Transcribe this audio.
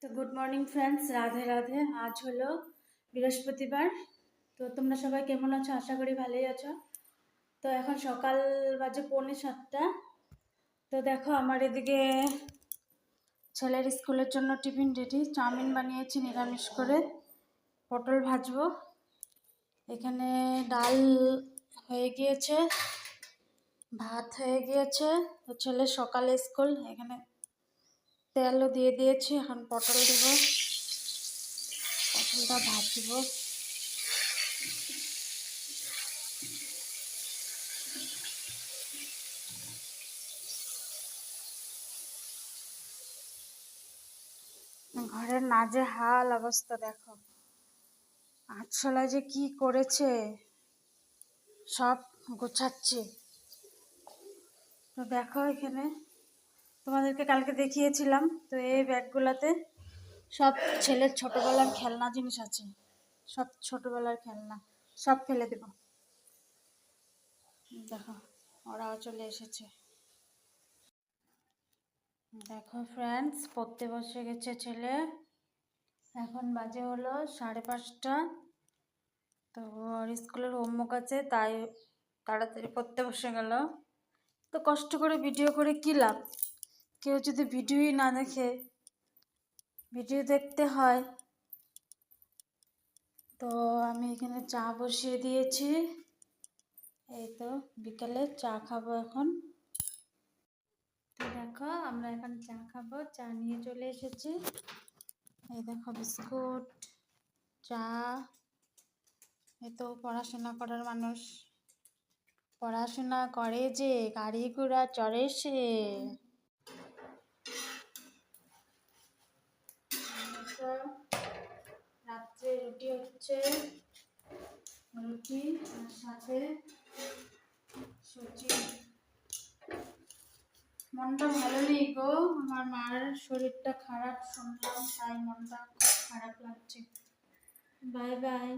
তো good morning friends, Radhe Radhe. আজ হলো বৃহস্পতিবার। তো তোমরা সবাই কেমন আছো? আশা করি ভালোই আছো। তো এখন সকাল বাজে 6:45। তো দেখো আমার এদিকে ছেলের স্কুলের জন্য টিফিন রেডি। চাউমিন বানিয়েছি নিরামিষ করে, পটল ভাজবো। এখানে ডাল হয়ে গিয়েছে, ভাত হয়ে গিয়েছে। তো ছেলের সকালে স্কুল, এখানে তেলও দিয়ে দিয়েছি। এখন পটল দেবো, পটলটা ভাজবো। ঘরের নাজেহাল অবস্থা দেখো, আটশোলা যে কি করেছে, সব গোছাচ্ছে। তো দেখো এখানে তোমাদেরকে কালকে দেখিয়েছিলাম, তো এই ব্যাগগুলোতে সব ছেলের ছোটবেলার খেলনা জিনিস আছে। সব ছোটবেলার খেলনা সব ফেলে দেব। দেখো ওরাও চলে এসেছে। দেখো ফ্রেন্ডস, পড়তে বসে গেছে ছেলে। এখন বাজে হলো 5:30। তো আর স্কুলের হোমওয়ার্ক আছে, তাই তাড়াতাড়ি পড়তে বসে গেল। তো কষ্ট করে ভিডিও করে কী লাভ? কেউ যদি ভিডিওই না দেখে, ভিডিও দেখতে হয়। তো আমি এখানে চা বসিয়ে দিয়েছি। এই তো বিকেলে চা খাবো এখন। তো দেখো আমরা এখন চা খাবো, চা নিয়ে চলে এসেছি। এই দেখো বিস্কুট, চা। এই তো পড়াশোনা করার মানুষ, পড়াশোনা করে যে, গাড়ি ঘোড়া চড়ে সে। রাত্রে রুটি হচ্ছে, রুটি আর সাথে সুজি। মনটা ভালো নেই গো, আমার মার শরীরটা খারাপ শুনলাম, তাই মনটা খুব খারাপ লাগছে। Bye bye.